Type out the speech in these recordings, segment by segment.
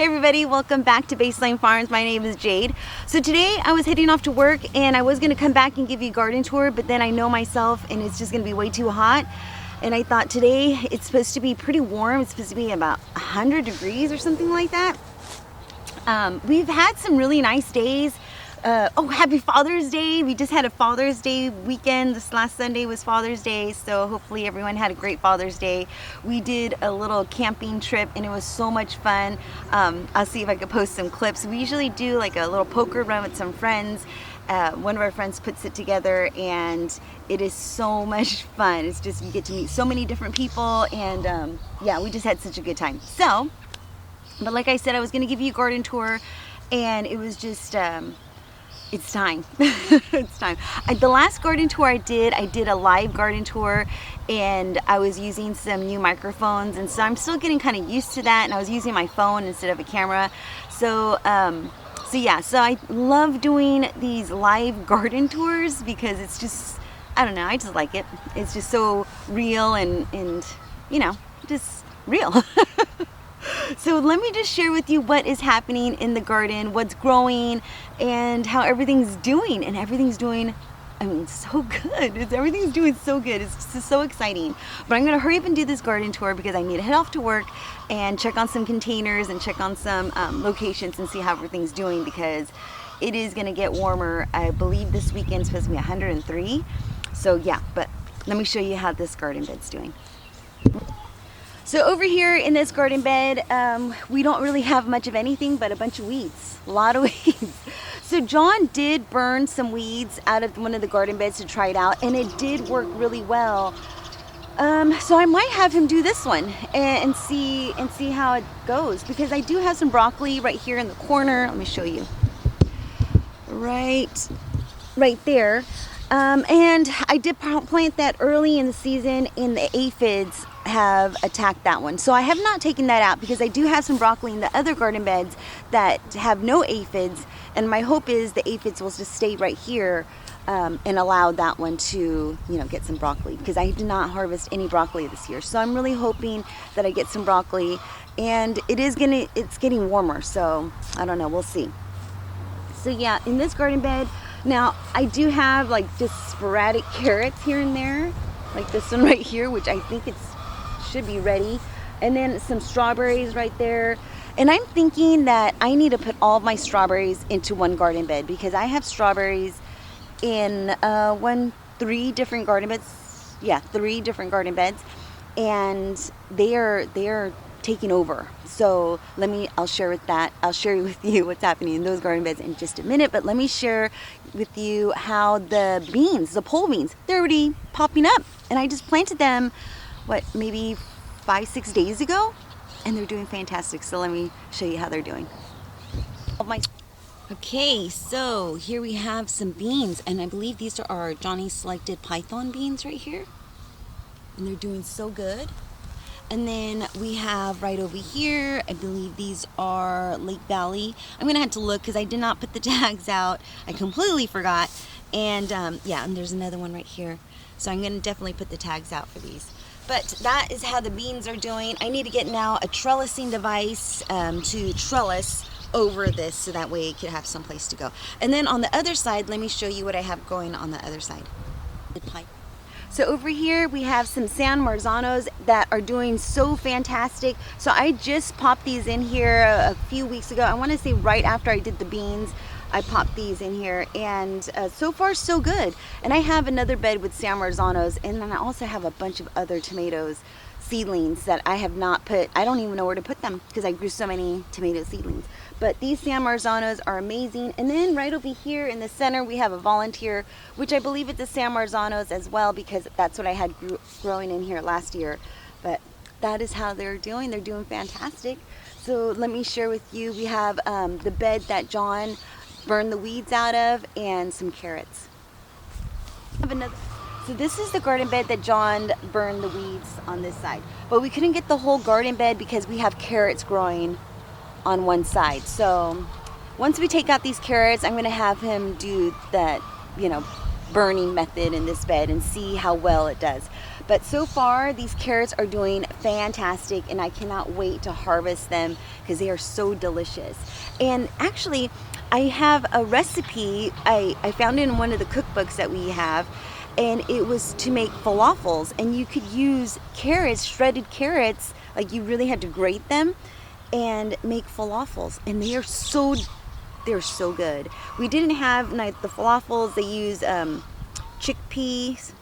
Hey everybody, welcome back to Baseline Farms. My name is Jade. So today I was heading off to work and I was going to come back and give you a garden tour, but then I know myself and it's just going to be way too hot. And I thought today it's supposed to be pretty warm. It's supposed to be about 100 degrees or something like that. We've had some really nice days. Happy Father's Day. We just had a Father's Day weekend. This last Sunday was Father's Day, so hopefully everyone had a great Father's Day. We did a little camping trip and it was so much fun. I'll see if I could post some clips. We usually do like a little poker run with some friends. One of our friends puts it together and it is so much fun. It's just, you get to meet so many different people and yeah, we just had such a good time. So, but like I said, I was going to give you a garden tour and it was just, it's time. It's time. The last garden tour I did a live garden tour and I was using some new microphones, and so I'm still getting kind of used to that, and I was using my phone instead of a camera. So yeah, so I love doing these live garden tours because it's just, I don't know, I just like it. It's just so real and you know, just real. So let me just share with you what is happening in the garden, what's growing, and how everything's doing. And everything's doing, I mean, so good. Everything's doing so good. It's just so exciting. But I'm going to hurry up and do this garden tour because I need to head off to work and check on some containers and check on some locations and see how everything's doing, because it is going to get warmer. I believe this weekend's supposed to be 103. So yeah, but let me show you how this garden bed's doing. So over here in this garden bed, we don't really have much of anything but a bunch of weeds, a lot of weeds. So John did burn some weeds out of one of the garden beds to try it out, and it did work really well. So I might have him do this one and see how it goes, because I do have some broccoli right here in the corner. Let me show you. Right there. And I did plant that early in the season, and the aphids have attacked that one. So I have not taken that out because I do have some broccoli in the other garden beds that have no aphids, and my hope is the aphids will just stay right here and allow that one to, you know, get some broccoli, because I did not harvest any broccoli this year. So I'm really hoping that I get some broccoli, and it's getting warmer, so I don't know, we'll see. So yeah, in this garden bed, now I do have like just sporadic carrots here and there, like this one right here, which I think should be ready, and then some strawberries right there. And I'm thinking that I need to put all of my strawberries into one garden bed, because I have strawberries in three different garden beds. Yeah, 3 different garden beds, and they are taking over. So I'll share with you what's happening in those garden beds in just a minute. But let me share with you how the pole beans, they're already popping up, and I just planted them maybe 5-6 days ago, and they're doing fantastic. So let me show you how they're doing. Okay, so here we have some beans, and I believe these are our Johnny selected python beans right here, and they're doing so good. And then we have right over here, I believe these are Lake Valley. I'm gonna have to look because I did not put the tags out. I completely forgot. And yeah, and there's another one right here. So I'm gonna definitely put the tags out for these. But that is how the beans are doing. I need to get now a trellising device to trellis over this, so that way it could have some place to go. And then on the other side, let me show you what I have going on the other side. So over here we have some San Marzanos that are doing so fantastic. So I just popped these in here a few weeks ago. I want to say right after I did the beans, I popped these in here, and so far so good. And I have another bed with San Marzanos, and then I also have a bunch of other tomatoes seedlings that I have not put. I don't even know where to put them because I grew so many tomato seedlings. But these San Marzanos are amazing. And then right over here in the center we have a volunteer, which I believe it's a San Marzanos as well, because that's what I had growing in here last year. But that is how they're doing. They're doing fantastic. So let me share with you, we have the bed that John burned the weeds out of, and some carrots. So this is the garden bed that John burned the weeds on this side. But we couldn't get the whole garden bed because we have carrots growing on one side. So once we take out these carrots, I'm going to have him do that, you know, burning method in this bed and see how well it does. But so far, these carrots are doing fantastic, and I cannot wait to harvest them because they are so delicious. And actually, I have a recipe I found in one of the cookbooks that we have, and it was to make falafels. And you could use carrots, shredded carrots, like you really had to grate them and make falafels. And they're so good. We didn't have like the falafels. They use chickpeas,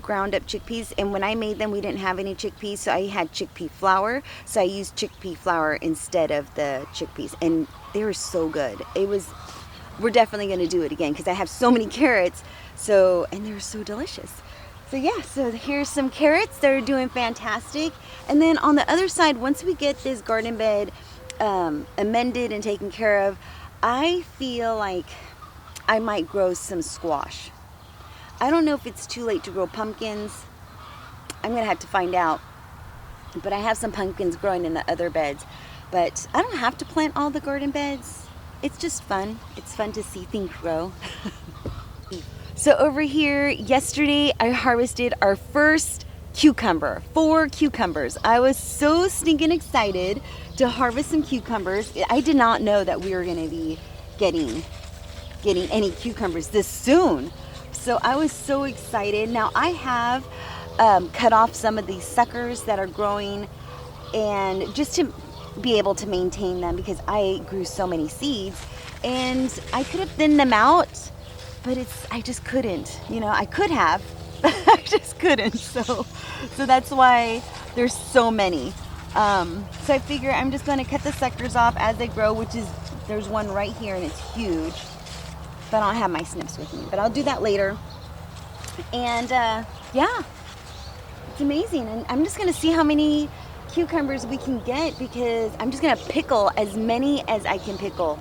ground up chickpeas, and when I made them we didn't have any chickpeas, so I had chickpea flour, so I used chickpea flour instead of the chickpeas, and they were so good. We're definitely going to do it again because I have so many carrots, and they're so delicious. So yeah, so here's some carrots. They're doing fantastic. And then on the other side, once we get this garden bed amended and taken care of, I feel like I might grow some squash. I don't know if it's too late to grow pumpkins. I'm gonna have to find out. But I have some pumpkins growing in the other beds. But I don't have to plant all the garden beds. It's just fun. It's fun to see things grow. So over here, yesterday I harvested our first cucumber, 4 cucumbers. I was so stinking excited to harvest some cucumbers. I did not know that we were gonna be getting any cucumbers this soon. So I was so excited. Now I have cut off some of these suckers that are growing, and just to be able to maintain them because I grew so many seeds, and I could have thinned them out, but I just couldn't. You know, I could have, but I just couldn't. So that's why there's so many. So I figure I'm just going to cut the suckers off as they grow, there's one right here and it's huge. But I don't have my snips with me, but I'll do that later. And yeah, it's amazing. And I'm just gonna see how many cucumbers we can get, because I'm just gonna pickle as many as I can pickle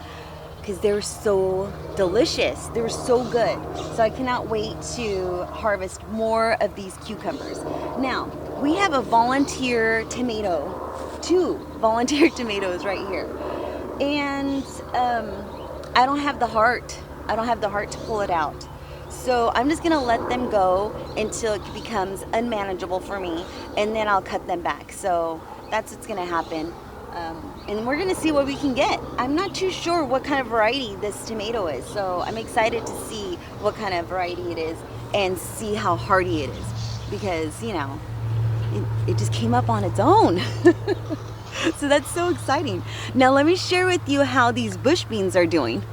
because they're so delicious. They're so good. So I cannot wait to harvest more of these cucumbers. Now, we have a volunteer tomato, 2 volunteer tomatoes right here. And I don't have the heart. I don't have the heart to pull it out. So I'm just gonna let them go until it becomes unmanageable for me, and then I'll cut them back. So that's what's gonna happen. And we're gonna see what we can get. I'm not too sure what kind of variety this tomato is, so I'm excited to see what kind of variety it is and see how hardy it is, because, you know, it just came up on its own. So that's so exciting. Now let me share with you how these bush beans are doing.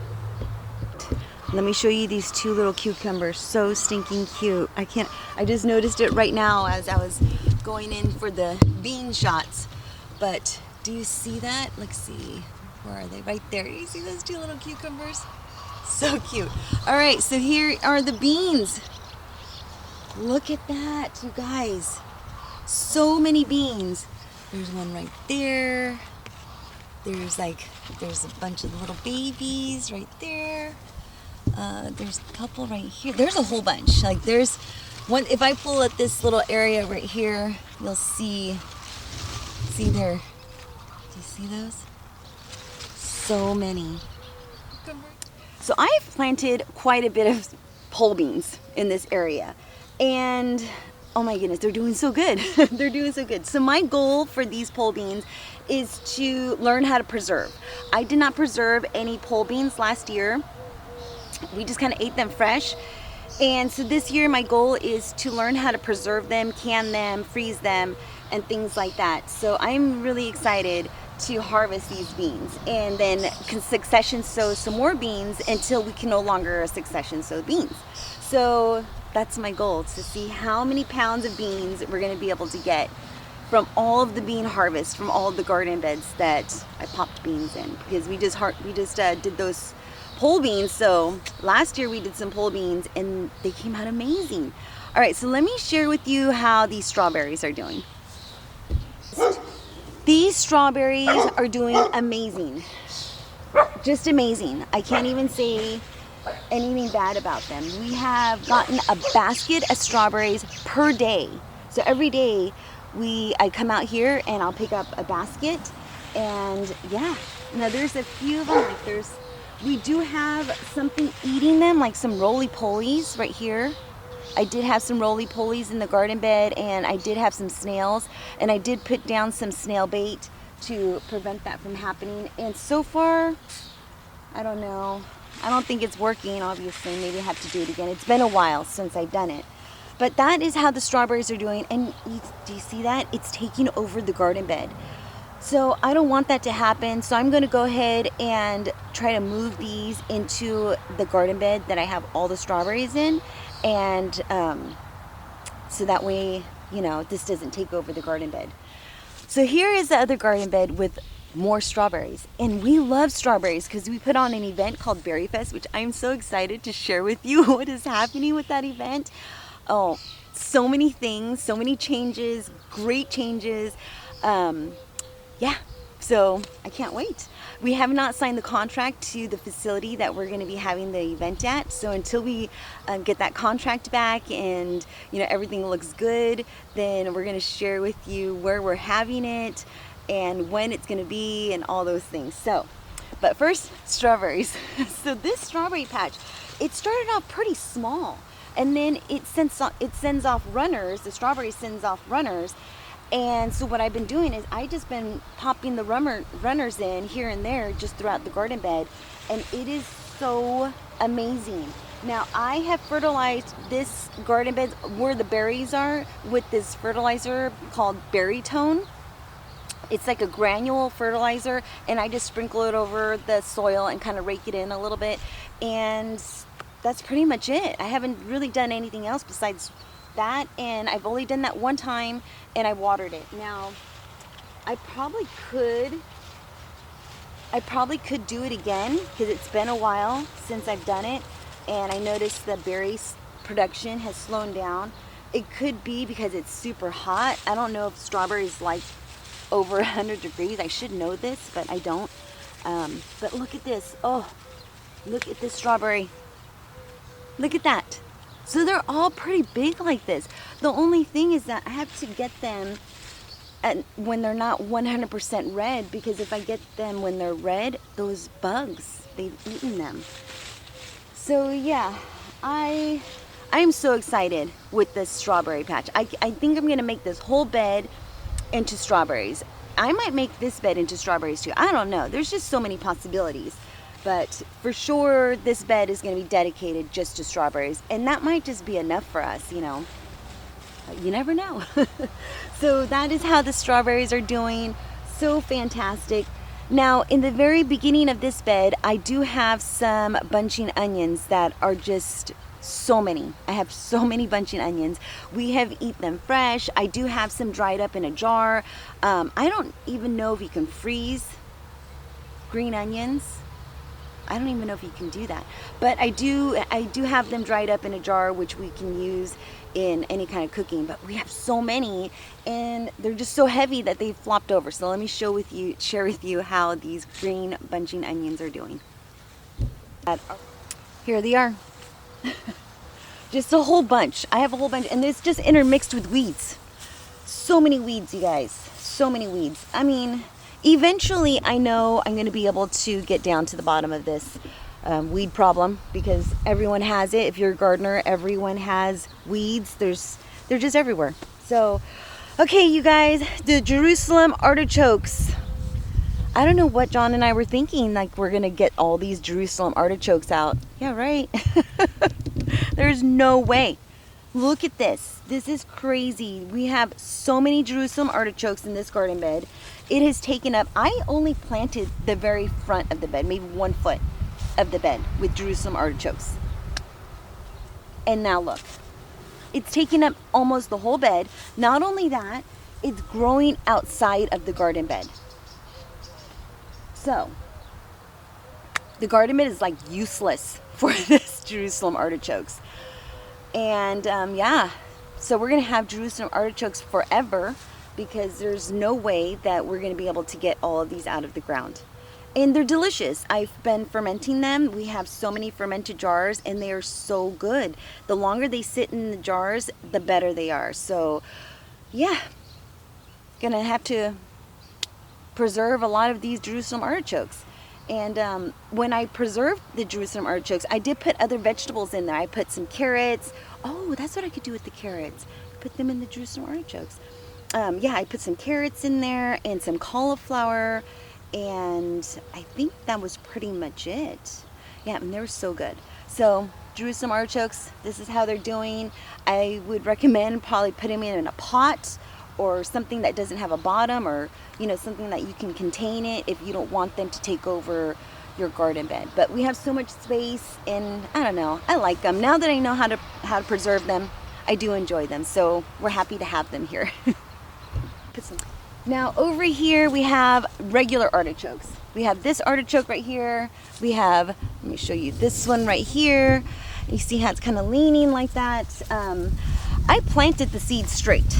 Let me show you these 2 little cucumbers. So stinking cute. I just noticed it right now as I was going in for the bean shots. But do you see that? Let's see. Where are they? Right there. You see those 2 little cucumbers? So cute. All right, so here are the beans. Look at that, you guys. So many beans. There's one right there. There's a bunch of little babies right there. There's a couple right here. There's a whole bunch. Like, there's one. If I pull at this little area right here, you'll see there. Do you see those? So many. So I've planted quite a bit of pole beans in this area, and oh my goodness, they're doing so good. They're doing so good. So my goal for these pole beans is to learn how to preserve. I did not preserve any pole beans last year. We just kind of ate them fresh. And so this year my goal is to learn how to preserve them, can them, freeze them, and things like that. So I'm really excited to harvest these beans and then succession sow some more beans until we can no longer succession sow beans. So that's my goal, to see how many pounds of beans we're going to be able to get from all of the bean harvest, from all of the garden beds that I popped beans in, because we just did those pole beans. So last year we did some pole beans and they came out amazing. All right, so let me share with you how these strawberries are doing. These strawberries are doing amazing. Just amazing. I can't even say anything bad about them. We have gotten a basket of strawberries per day. So every day I come out here and I'll pick up a basket, and yeah. Now there's a few of them, like we do have something eating them, like some roly-polies right here. I did have some roly-polies in the garden bed, and I did have some snails, and I did put down some snail bait to prevent that from happening. And so far, I don't know. I don't think it's working, obviously. Maybe I have to do it again. It's been a while since I've done it. But that is how the strawberries are doing. And do you see that? It's taking over the garden bed. So I don't want that to happen. So I'm going to go ahead and try to move these into the garden bed that I have all the strawberries in. And so that way, you know, this doesn't take over the garden bed. So here is the other garden bed with more strawberries. And we love strawberries because we put on an event called Berry Fest, which I'm so excited to share with you what is happening with that event. Oh, so many things, so many changes, great changes. Yeah, so I can't wait. We have not signed the contract to the facility that we're going to be having the event at. So until we get that contract back and, you know, everything looks good, then we're going to share with you where we're having it and when it's going to be and all those things. So, but first, strawberries. So this strawberry patch, it started off pretty small, and then it sends off runners. The strawberry sends off runners. And so what I've been doing is I just been popping the runners in here and there just throughout the garden bed, and it is so amazing. Now I have fertilized this garden bed where the berries are with this fertilizer called Berry Tone. It's like a granule fertilizer, and I just sprinkle it over the soil and kind of rake it in a little bit, and that's pretty much it. I haven't really done anything else besides that, and I've only done that one time, and I watered it. Now I probably could do it again because it's been a while since I've done it, and I noticed the berry production has slowed down. It could be because it's super hot. I don't know if strawberries like over 100 degrees. I should know this, but I don't. But look at this. Oh, look at this strawberry. Look at that. So they're all pretty big like this. The only thing is that I have to get them when they're not 100% red, because if I get them when they're red, those bugs, they've eaten them. So yeah, I'm so excited with this strawberry patch. I think I'm gonna make this whole bed into strawberries. I might make this bed into strawberries too. I don't know. There's just so many possibilities. But for sure, this bed is going to be dedicated just to strawberries. And that might just be enough for us, you know. You never know. So that is how the strawberries are doing. So fantastic. Now, in the very beginning of this bed, I do have some bunching onions that are just so many. I have so many bunching onions. We have eaten them fresh. I do have some dried up in a jar. I don't even know if you can freeze green onions. I don't even know if you can do that, but I do have them dried up in a jar, which we can use in any kind of cooking. But we have so many, and they're just so heavy that they've flopped over. So let me share with you how these green bunching onions are doing. Here they are. Just a whole bunch. I have a whole bunch, and it's just intermixed with weeds. So many weeds, you guys. So many weeds. I mean, eventually, I know I'm going to be able to get down to the bottom of this weed problem, because everyone has it. If you're a gardener, everyone has weeds. They're just everywhere. So, okay, you guys, the Jerusalem artichokes. I don't know what John and I were thinking, like we're going to get all these Jerusalem artichokes out. Yeah, right. There's no way. Look at this. This is crazy. We have so many Jerusalem artichokes in this garden bed. It has taken up, I only planted the very front of the bed, maybe 1 foot of the bed with Jerusalem artichokes. And now look, it's taken up almost the whole bed. Not only that, it's growing outside of the garden bed. So, the garden bed is like useless for this Jerusalem artichokes. And yeah, so we're gonna have Jerusalem artichokes forever, because there's no way that we're going to be able to get all of these out of the ground. And they're delicious. I've been fermenting them. We have so many fermented jars, and they are so good. The longer they sit in the jars, the better they are. So yeah, gonna have to preserve a lot of these Jerusalem artichokes. And when I preserved the Jerusalem artichokes, I did put other vegetables in there. I put some carrots. Oh, that's what I could do with the carrots. Put them in the Jerusalem artichokes. Yeah, I put some carrots in there and some cauliflower, and I think that was pretty much it. Yeah, and they were so good. So Jerusalem artichokes, this is how they're doing. I would recommend probably putting them in a pot or something that doesn't have a bottom, or something that you can contain it if you don't want them to take over your garden bed. But we have so much space, and I don't know, I like them. Now that I know how to preserve them, I do enjoy them. So we're happy to have them here. Now over here we have regular artichokes. We have this artichoke right here. We have, let me show you this one right here. You see how it's kind of leaning like that. I planted the seeds straight,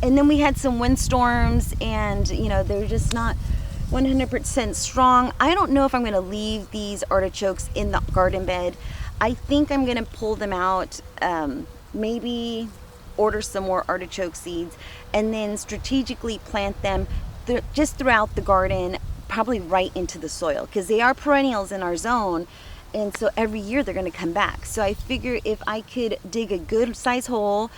and then we had some windstorms, and they're just not 100% strong. I don't know if I'm going to leave these artichokes in the garden bed. I think I'm going to pull them out, maybe order some more artichoke seeds, and then strategically plant them just throughout the garden, probably right into the soil, because they are perennials in our zone, and so every year they're going to come back. So I figure if I could dig a good size hole,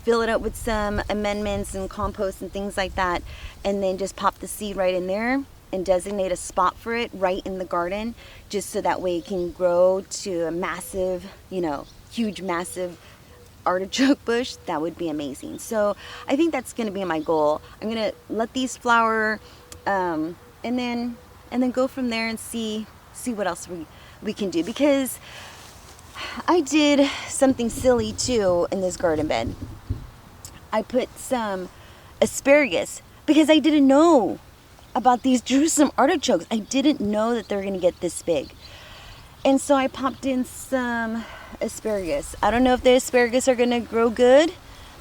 fill it up with some amendments and compost and things like that, and then just pop the seed right in there and designate a spot for it right in the garden, just so that way it can grow to a massive, huge, massive artichoke bush. That would be amazing. So I think that's going to be my goal. I'm going to let these flower, and then go from there and see what else we can do, because I did something silly too in this garden bed. I put some asparagus because I didn't know about these Jerusalem artichokes. I didn't know that they were going to get this big. And so I popped in some asparagus. I don't know if the asparagus are going to grow good.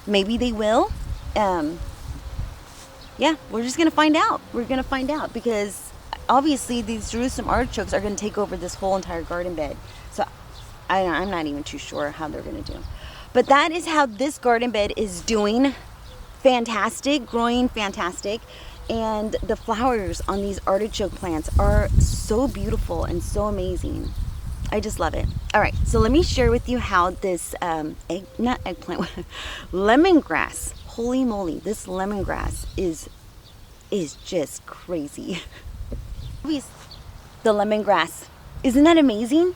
Maybe they will. Yeah, we're just going to find out. We're going to find out, because obviously these Jerusalem artichokes are going to take over this whole entire garden bed. So I'm not even too sure how they're going to do. But that is how this garden bed is doing. Fantastic, growing fantastic. And the flowers on these artichoke plants are so beautiful and so amazing. I just love it. All right, so let me share with you how this lemongrass, holy moly, this lemongrass is just crazy. The lemongrass, isn't that amazing?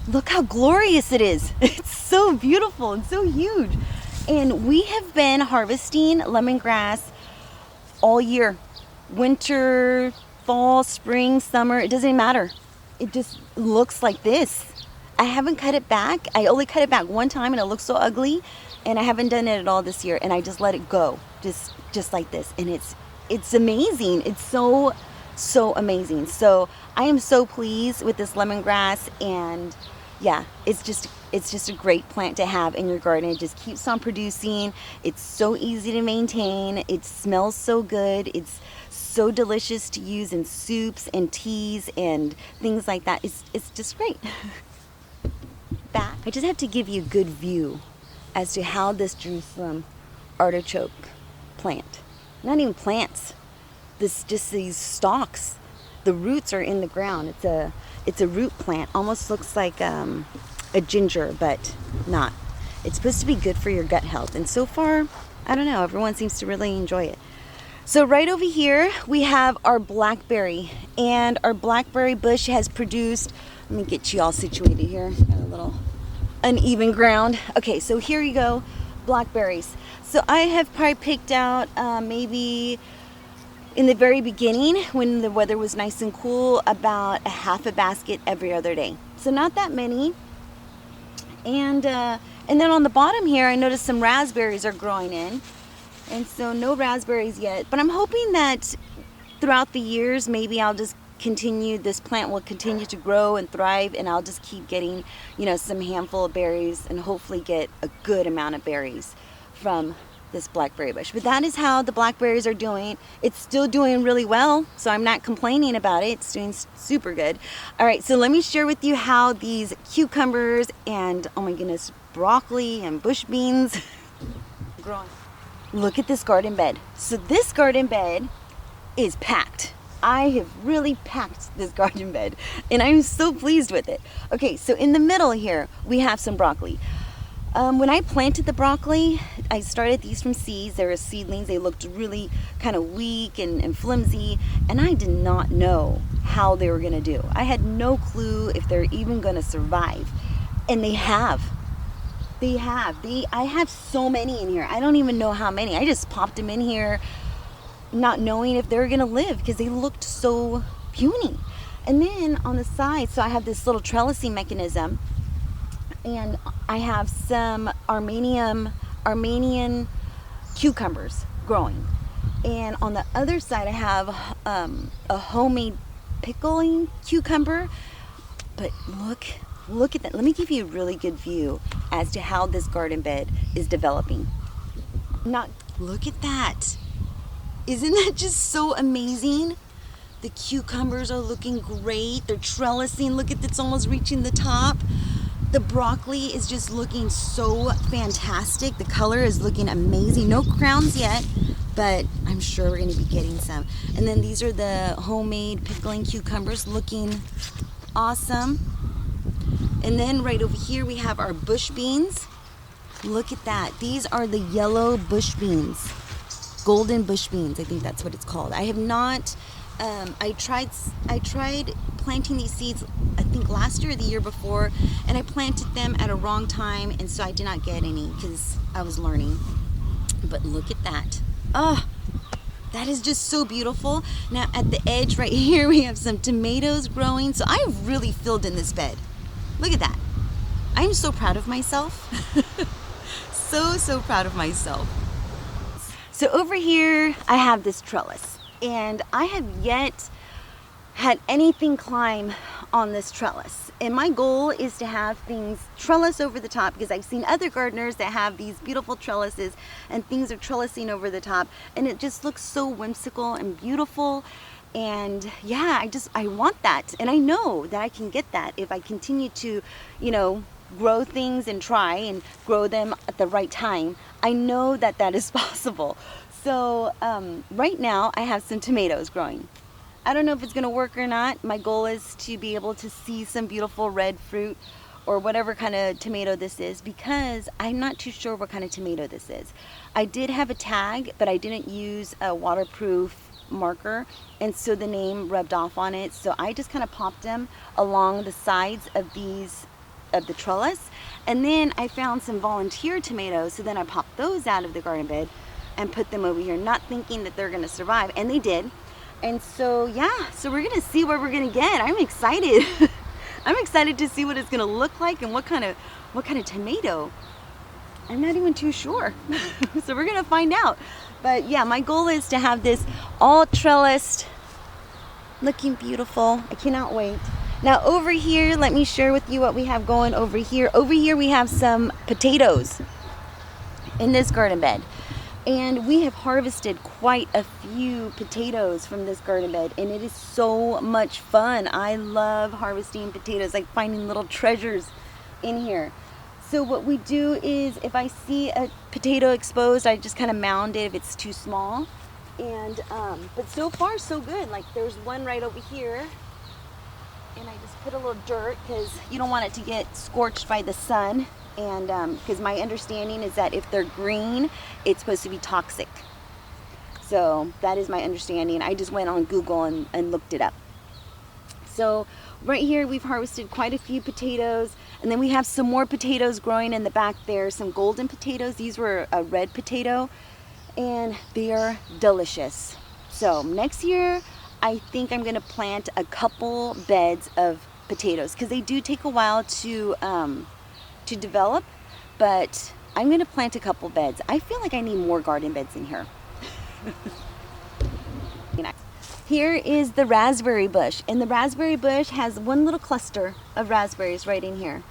Look how glorious it is. It's so beautiful and so huge. And we have been harvesting lemongrass all year. Winter, fall, spring, summer, it doesn't matter. It just looks like this. I haven't cut it back. I only cut it back one time and it looks so ugly, and I haven't done it at all this year, and I just let it go just like this, and it's amazing. It's so amazing. So I am so pleased with this lemongrass, and yeah, it's just a great plant to have in your garden. It just keeps on producing. It's so easy to maintain. It smells so good. It's so delicious to use in soups and teas and things like that. It's just great. I just have to give you a good view as to how this Jerusalem artichoke plant, not even plants, just these stalks, the roots are in the ground. It's a root plant. Almost looks like a ginger, but not. It's supposed to be good for your gut health, and so far, I don't know, everyone seems to really enjoy it. So right over here we have our blackberry, and our blackberry bush has produced, let me get you all situated here, got a little uneven ground. Okay, so here you go, blackberries. So I have probably picked out maybe in the very beginning, when the weather was nice and cool, about a half a basket every other day. So not that many. And then on the bottom here, I noticed some raspberries are growing in. And so no raspberries yet. But I'm hoping that throughout the years, maybe I'll just continue, this plant will continue to grow and thrive, and I'll just keep getting, some handful of berries, and hopefully get a good amount of berries from this blackberry bush. But that is how the blackberries are doing. It's still doing really well, so I'm not complaining about it. It's doing super good. All right, so let me share with you how these cucumbers and, oh my goodness, broccoli and bush beans growing. Look at this garden bed. So this garden bed is packed. I have really packed this garden bed and I'm so pleased with it. Okay, so in the middle here, we have some broccoli. When I planted the broccoli, I started these from seeds. They were seedlings. They looked really kind of weak and flimsy, and I did not know how they were going to do. I had no clue if they're even going to survive, and they have. I have so many in here. I don't even know how many. I just popped them in here not knowing if they were going to live because they looked so puny. And then on the side, so I have this little trellising mechanism, and I have some Armenian cucumbers growing. And on the other side, I have a homemade pickling cucumber. But look at that. Let me give you a really good view as to how this garden bed is developing. Look at that. Isn't that just so amazing? The cucumbers are looking great. They're trellising. Look at it's almost reaching the top. The broccoli is just looking so fantastic. The color is looking amazing. No crowns yet, but I'm sure we're going to be getting some. And then these are the homemade pickling cucumbers looking awesome. And then right over here we have our bush beans. Look at that. These are the yellow bush beans. Golden bush beans, I think that's what it's called. I have not, I tried planting these seeds, I think last year or the year before, and I planted them at a wrong time, and so I did not get any because I was learning. But look at that. Oh, that is just so beautiful. Now at the edge right here, we have some tomatoes growing. So I've really filled in this bed. Look at that. I'm so proud of myself. So proud of myself. So over here, I have this trellis, and I have yet had anything climb on this trellis. And my goal is to have things trellis over the top, because I've seen other gardeners that have these beautiful trellises and things are trellising over the top, and it just looks so whimsical and beautiful. And yeah, I want that, and I know that I can get that if I continue to, grow things and try and grow them at the right time. I know that that is possible. So right now I have some tomatoes growing. I don't know if it's going to work or not. My goal is to be able to see some beautiful red fruit or whatever kind of tomato this is, because I'm not too sure what kind of tomato this is. I did have a tag, but I didn't use a waterproof marker, and so the name rubbed off on it. So I just kind of popped them along the sides of the trellis, and then I found some volunteer tomatoes, so then I popped those out of the garden bed and put them over here, not thinking that they're going to survive, and they did. And so yeah, so we're going to see what we're going to get. I'm excited. I'm excited to see what it's going to look like and what kind of tomato. I'm not even too sure. So we're going to find out. But yeah, my goal is to have this all trellised, looking beautiful. I cannot wait. Now over here, let me share with you what we have going over here. Over here we have some potatoes in this garden bed. And we have harvested quite a few potatoes from this garden bed, and it is so much fun. I love harvesting potatoes, like finding little treasures in here. So what we do is, if I see a potato exposed, I just kind of mound it if it's too small. And but so far so good. Like there's one right over here, and I just put a little dirt because you don't want it to get scorched by the sun. And because my understanding is that if they're green, it's supposed to be toxic. So that is my understanding. I just went on Google and looked it up. So right here we've harvested quite a few potatoes, and then we have some more potatoes growing in the back there, some golden potatoes. These were a red potato, and they are delicious. So next year I think I'm going to plant a couple beds of potatoes, because they do take a while to develop, but I'm going to plant a couple beds. I feel like I need more garden beds in here. Here is the raspberry bush, and the raspberry bush has one little cluster of raspberries right in here.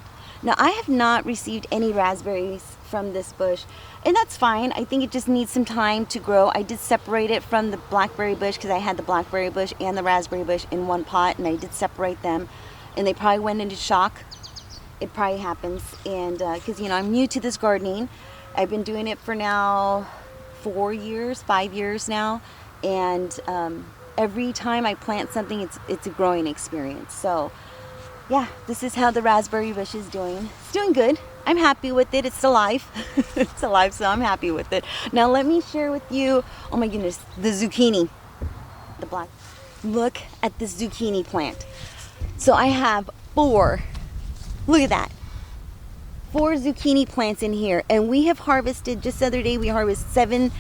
Now I have not received any raspberries from this bush, and that's fine. I think it just needs some time to grow. I did separate it from the blackberry bush because I had the blackberry bush and the raspberry bush in one pot, and I did separate them, and they probably went into shock. It probably happens, and because I'm new to this gardening. I've been doing it for now 5 years now, and every time I plant something, it's a growing experience. So yeah, this is how the raspberry bush is doing. It's doing good. I'm happy with it. It's alive. It's alive, so I'm happy with it. Now let me share with you, oh my goodness, the zucchini. The black. Look at this zucchini plant. So I have 4. Look at that. 4 zucchini plants in here, and we have harvested, just the other day we harvested seven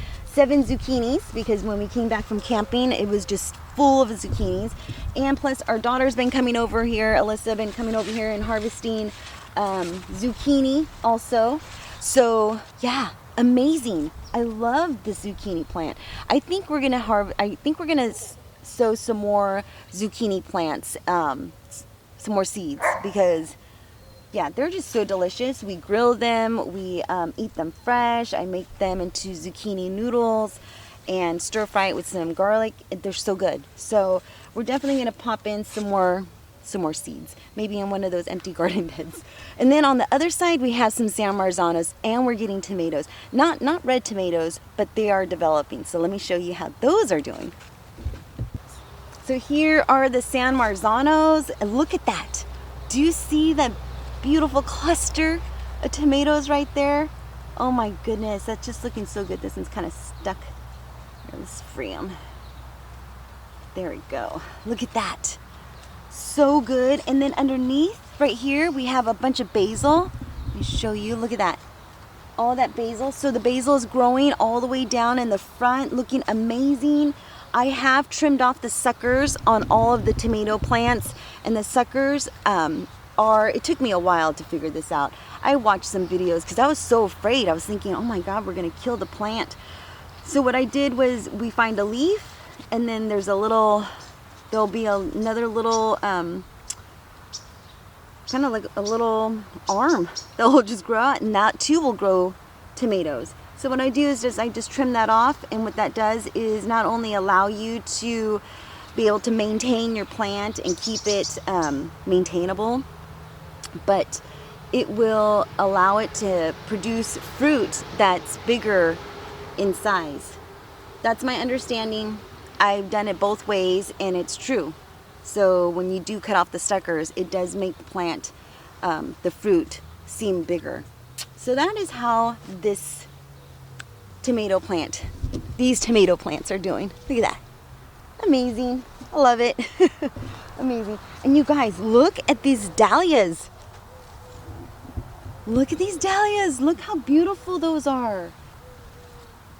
zucchinis, because when we came back from camping it was just full of zucchinis. And plus our daughter's been coming over here, Alyssa been coming over here and harvesting zucchini also. So yeah, amazing. I love the zucchini plant. I think we're gonna sow some more zucchini plants, some more seeds, because yeah, they're just so delicious. We grill them, we eat them fresh. I make them into zucchini noodles and stir fry it with some garlic. They're so good. So we're definitely gonna pop in some more seeds, maybe in one of those empty garden beds. And then on the other side we have some San Marzanos, and we're getting tomatoes. Not red tomatoes, but they are developing. So let me show you how those are doing. So here are the San Marzanos, and look at that. Do you see that beautiful cluster of tomatoes right there? Oh my goodness, that's just looking so good. This one's kind of stuck. Here, let's free them. There we go. Look at that. So good. And then underneath right here we have a bunch of basil. Let me show you. Look at that. All that basil. So the basil is growing all the way down in the front, looking amazing. I have trimmed off the suckers on all of the tomato plants, and the suckers it took me a while to figure this out. I watched some videos because I was so afraid. I was thinking, oh my God, we're gonna kill the plant. So what I did was, we find a leaf, and then there'll be another little, kind of like a little arm that will just grow out, and that too will grow tomatoes. So what I do is I just trim that off, and what that does is not only allow you to be able to maintain your plant and keep it maintainable, but it will allow it to produce fruit that's bigger in size. That's my understanding. I've done it both ways, and it's true. So when you do cut off the suckers, it does make the plant, the fruit, seem bigger. So that is how these tomato plants are doing. Look at that. Amazing. I love it. Amazing. And you guys, look at these dahlias. Look at these dahlias. Look how beautiful those are.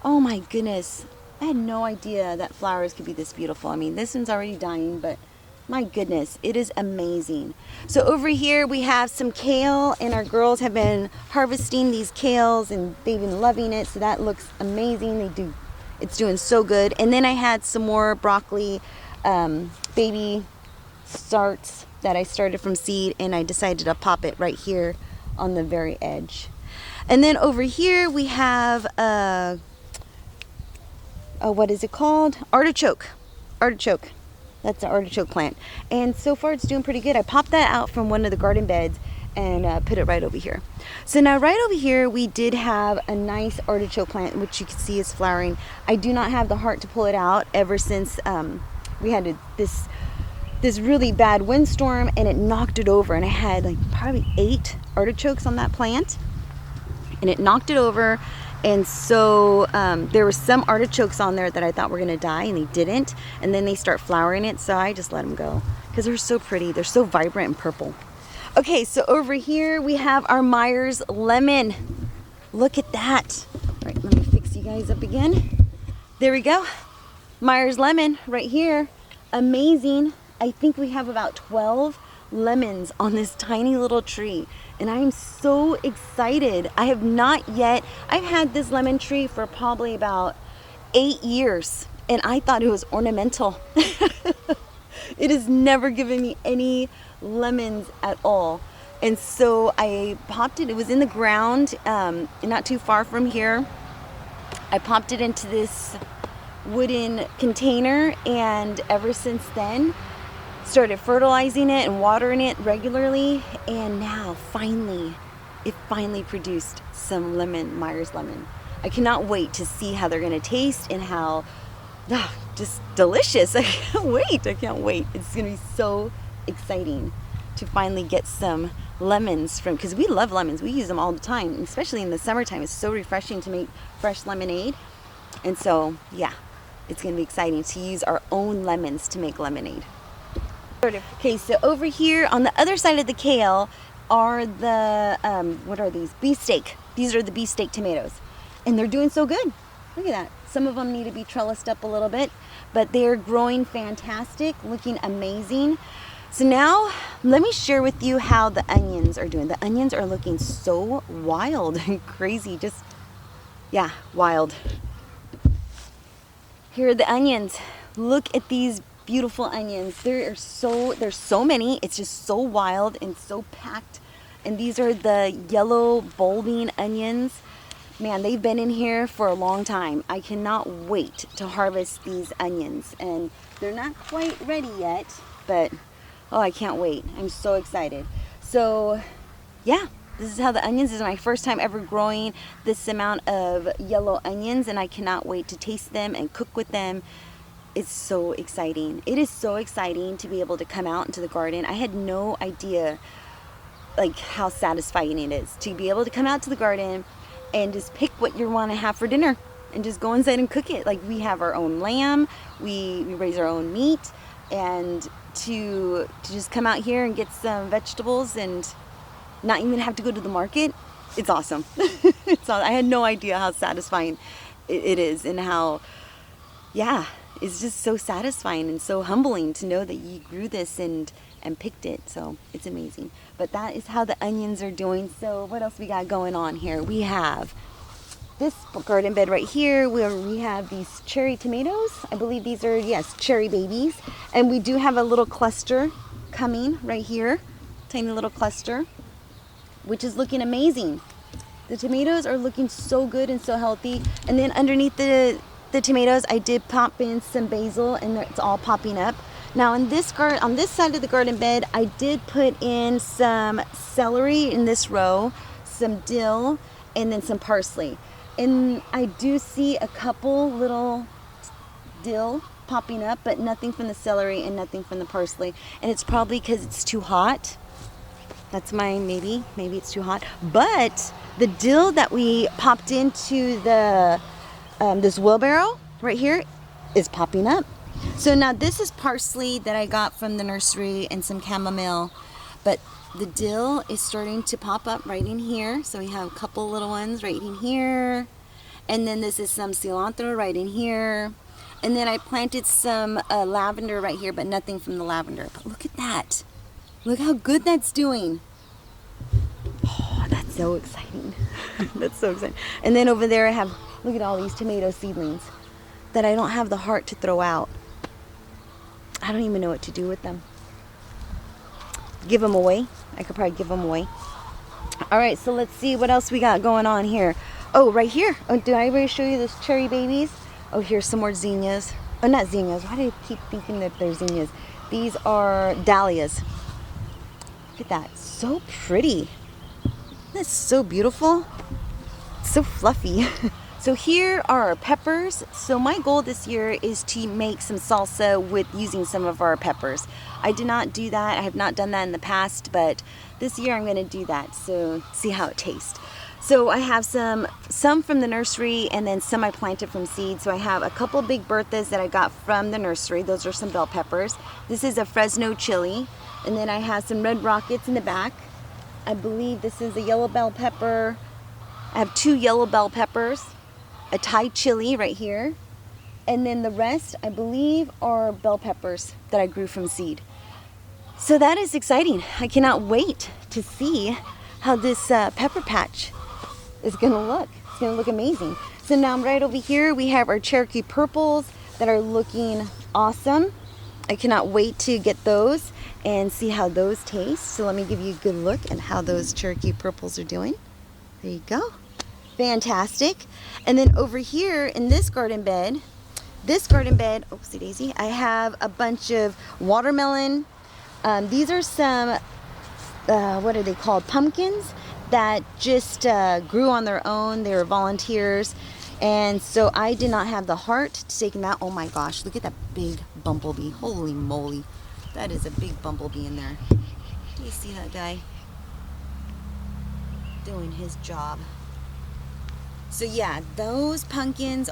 Oh my goodness. I had no idea that flowers could be this beautiful. I mean, this one's already dying, but my goodness, it is amazing. So over here we have some kale, and our girls have been harvesting these kales, and they've been loving it. So that looks amazing. It's doing so good. And then I had some more broccoli baby starts that I started from seed, and I decided to pop it right here on the very edge. And then over here we have what is it called? Artichoke. That's an artichoke plant, and so far it's doing pretty good. I popped that out from one of the garden beds and put it right over here. So now right over here we did have a nice artichoke plant, which you can see is flowering. I do not have the heart to pull it out ever since we had this really bad windstorm, and it knocked it over, and I had like probably 8 artichokes on that plant, and it knocked it over. And so there were some artichokes on there that I thought were gonna die, and they didn't. And then they start flowering it, so I just let them go because they're so pretty. They're so vibrant and purple. Okay, so over here we have our Myers lemon. Look at that. All right, let me fix you guys up again. There we go. Myers lemon right here. Amazing. I think we have about 12 lemons on this tiny little tree, and I am so excited. I've had this lemon tree for probably about 8 years, and I thought it was ornamental. It has never given me any lemons at all. And so I popped it was in the ground, not too far from here. I popped it into this wooden container, and ever since then started fertilizing it and watering it regularly, and now it finally produced some Myers lemon. I cannot wait to see how they're going to taste and how just delicious. I can't wait. I can't wait. It's gonna be so exciting to finally get some lemons from, because we love lemons. We use them all the time, especially in the summertime. It's so refreshing to make fresh lemonade. And so, yeah, it's gonna be exciting to use our own lemons to make lemonade. Okay, so over here on the other side of the kale are the, what are these? Beefsteak. These are the beefsteak tomatoes. And they're doing so good. Look at that. Some of them need to be trellised up a little bit, but they're growing fantastic, looking amazing. So now let me share with you how the onions are doing. The onions are looking so wild and crazy. Just, yeah, wild. Here are the onions. Look at these beautiful onions. There's so many. It's just so wild and so packed. And these are the yellow bulbing onions. Man, they've been in here for a long time. I cannot wait to harvest these onions. And they're not quite ready yet, but oh, I can't wait. I'm so excited. So yeah, this is how the onions. This is my first time ever growing this amount of yellow onions, and I cannot wait to taste them and cook with them. It's so exciting. It is so exciting to be able to come out into the garden. I had no idea like how satisfying it is to be able to come out to the garden and just pick what you want to have for dinner and just go inside and cook it. Like, we have our own lamb, we raise our own meat, and to just come out here and get some vegetables and not even have to go to the market, it's awesome. I had no idea how satisfying it is, and how, yeah, it's just so satisfying and so humbling to know that you grew this and picked it. So it's amazing. But that is how the onions are doing. So what else we got going on here? We have this garden bed right here where we have these cherry tomatoes. I believe these are, yes, cherry babies. And we do have a little cluster coming right here, tiny little cluster, which is looking amazing. The tomatoes are looking so good and so healthy. And then underneath the tomatoes, I did pop in some basil, and it's all popping up. Now on this side of the garden bed, I did put in some celery in this row, some dill, and then some parsley. And I do see a couple little dill popping up, but nothing from the celery and nothing from the parsley. And it's probably because it's too hot. That's my maybe it's too hot. But the dill that we popped into the this wheelbarrow right here is popping up. So now this is parsley that I got from the nursery and some chamomile, but the dill is starting to pop up right in here. So we have a couple little ones right in here, and then this is some cilantro right in here, and then I planted some lavender right here, but nothing from the lavender. But look at that. Look how good that's doing. Oh, that's so exciting. That's so exciting. And then over there I have, look at all these tomato seedlings that I don't have the heart to throw out. I don't even know what to do with them. Give them away. I could probably give them away. All right, so let's see what else we got going on here. Oh, right here. Oh, did I already show you those cherry babies? Oh, here's some more zinnias. Oh, not zinnias. Why do I keep thinking that they're zinnias? These are dahlias. Look at that. So pretty. That's so beautiful. So fluffy. So here are our peppers. So my goal this year is to make some salsa with using some of our peppers. I did not do that. I have not done that in the past, but this year I'm going to do that. So see how it tastes. So I have some from the nursery, and then some I planted from seed. So I have a couple big Berthas that I got from the nursery. Those are some bell peppers. This is a Fresno chili. And then I have some red rockets in the back. I believe this is a yellow bell pepper. I have 2 yellow bell peppers. A Thai chili right here, and then the rest I believe are bell peppers that I grew from seed. So that is exciting. I cannot wait to see how this pepper patch is gonna look. It's gonna look amazing. So now right over here we have our Cherokee purples that are looking awesome. I cannot wait to get those and see how those taste. So let me give you a good look at how those Cherokee purples are doing. There you go. Fantastic. And then over here in this garden bed, oopsie daisy, I have a bunch of watermelon. These are some, what are they called? Pumpkins that just grew on their own. They were volunteers. And so I did not have the heart to take him out. Oh my gosh, look at that big bumblebee. Holy moly. That is a big bumblebee in there. Do you see that guy? Doing his job. So yeah, those pumpkins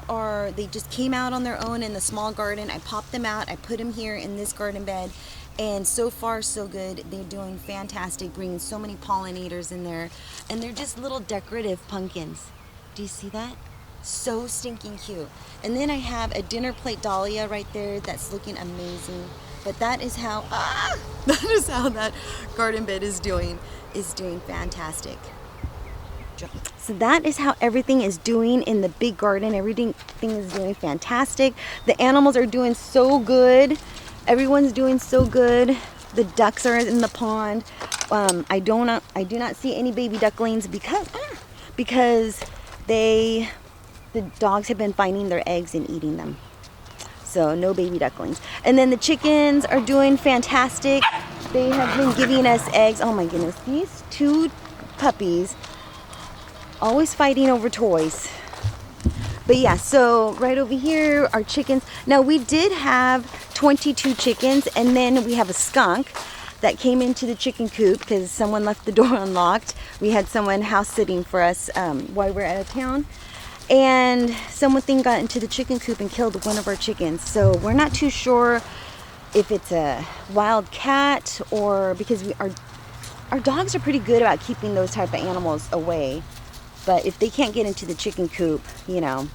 they just came out on their own in the small garden. I popped them out. I put them here in this garden bed. And so far, so good. They're doing fantastic, bringing so many pollinators in there. And they're just little decorative pumpkins. Do you see that? So stinking cute. And then I have a dinner plate dahlia right there that's looking amazing. But that is how, that garden bed is doing fantastic. So that is how everything is doing in the big garden. Everything is doing fantastic. The animals are doing so good. Everyone's doing so good. The ducks are in the pond. I do not see any baby ducklings because the dogs have been finding their eggs and eating them. So no baby ducklings. And then the chickens are doing fantastic. They have been giving us eggs. Oh my goodness, these two puppies always fighting over toys. But yeah, so right over here are chickens. Now we did have 22 chickens, and then we have a skunk that came into the chicken coop because someone left the door unlocked. We had someone house sitting for us while we're out of town, and something got into the chicken coop and killed one of our chickens. So we're not too sure if it's a wild cat or because our dogs are pretty good about keeping those type of animals away. But if they can't get into the chicken coop, you know,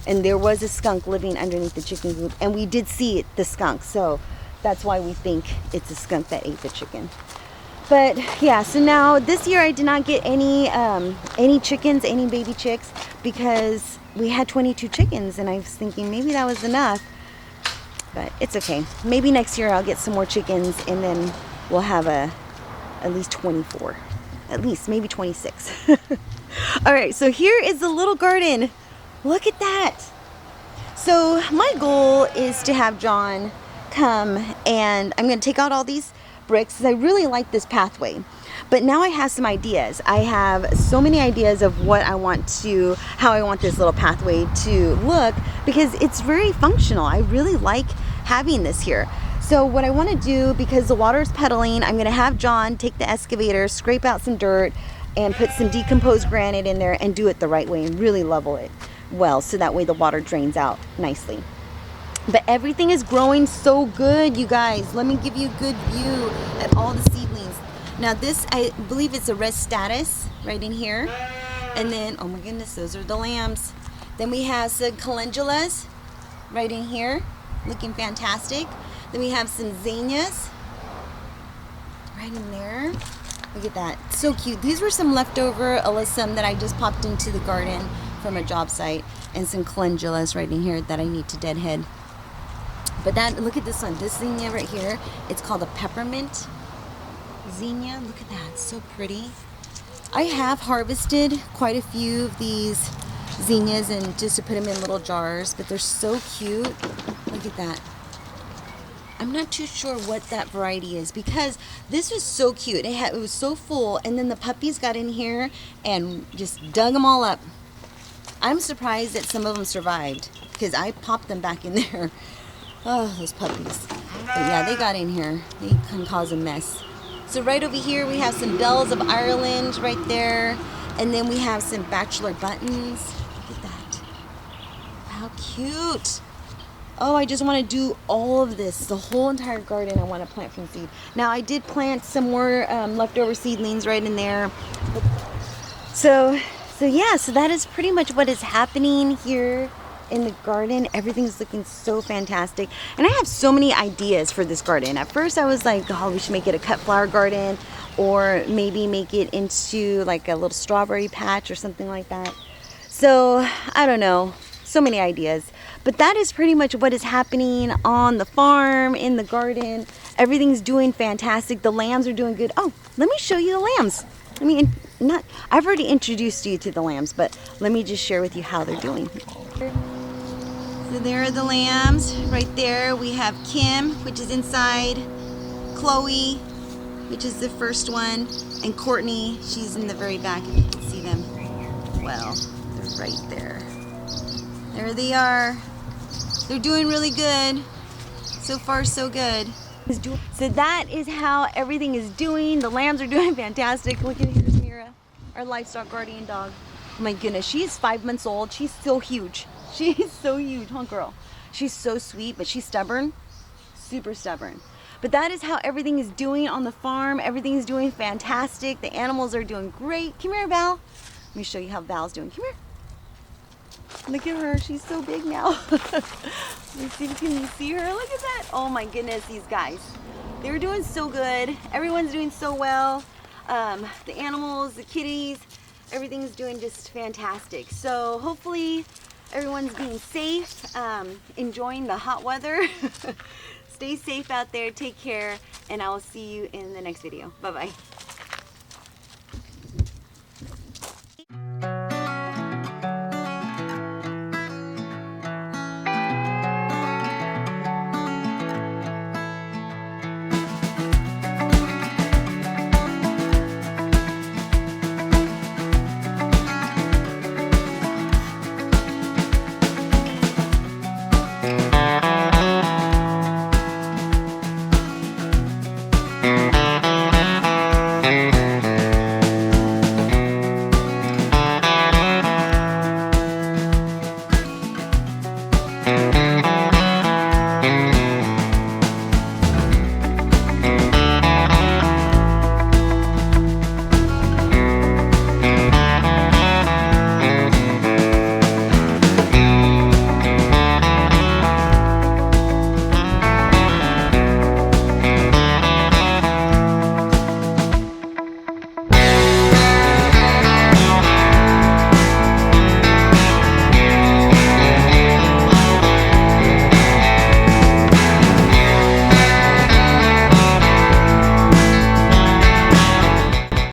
and there was a skunk living underneath the chicken coop, and we did see the skunk, so that's why we think it's a skunk that ate the chicken. But yeah, so now this year I did not get any chickens, any baby chicks, because we had 22 chickens, and I was thinking maybe that was enough, but it's okay. Maybe next year I'll get some more chickens, and then we'll have at least 24, at least maybe 26. All right, so here is the little garden. Look at that. So my goal is to have John come, and I'm going to take out all these bricks because I really like this pathway. But now I have some ideas. I have so many ideas of how I want this little pathway to look, because it's very functional. I really like having this here. So what I want to do, because the water is puddling, I'm going to have John take the excavator, scrape out some dirt, and put some decomposed granite in there and do it the right way and really level it well, so that way the water drains out nicely. But everything is growing so good, you guys. Let me give you a good view at all the seedlings. Now this, I believe it's a red status right in here. And then, oh my goodness, those are the lambs. Then we have some calendulas right in here, looking fantastic. Then we have some zinnias right in there. Look at that, so cute. These were some leftover alyssum that I just popped into the garden from a job site, and some calendulas right in here that I need to deadhead. But look at this one, this zinnia right here. It's called a peppermint zinnia. Look at that, so pretty. I have harvested quite a few of these zinnias and just to put them in little jars, but they're so cute. Look at that. I'm not too sure what that variety is, because this was so cute. It was so full, and then the puppies got in here and just dug them all up. I'm surprised that some of them survived, because I popped them back in there. Oh, those puppies. But yeah, they got in here. They can cause a mess. So right over here we have some bells of Ireland right there, and then we have some bachelor buttons. Look at that. How cute. Oh, I just want to do all of this. The whole entire garden I want to plant from seed. Now, I did plant some more leftover seedlings right in there. So yeah, so that is pretty much what is happening here in the garden. Everything's looking so fantastic. And I have so many ideas for this garden. At first, I was like, oh, we should make it a cut flower garden, or maybe make it into like a little strawberry patch or something like that. So, I don't know. So many ideas. But that is pretty much what is happening on the farm, in the garden. Everything's doing fantastic. The lambs are doing good. Oh, let me show you the lambs. I've already introduced you to the lambs, but let me just share with you how they're doing. So there are the lambs right there. We have Kim, which is inside, Chloe, which is the first one, and Courtney, she's in the very back, if you can see them. Well, they're right there. There they are. They're doing really good. So far, so good. So that is how everything is doing. The lambs are doing fantastic. Look at here's Mira, our livestock guardian dog. Oh my goodness, she's 5 months old. She's so huge. She's so huge, huh, girl? She's so sweet, but she's stubborn. Super stubborn. But that is how everything is doing on the farm. Everything is doing fantastic. The animals are doing great. Come here, Val. Let me show you how Val's doing. Come here. Look at her. She's so big now. Let's see, can you see her? Look at that. Oh my goodness, these guys. They're doing so good. Everyone's doing so well. The animals, the kitties, everything's doing just fantastic. So hopefully everyone's being safe, enjoying the hot weather. Stay safe out there, take care, and I will see you in the next video. Bye-bye.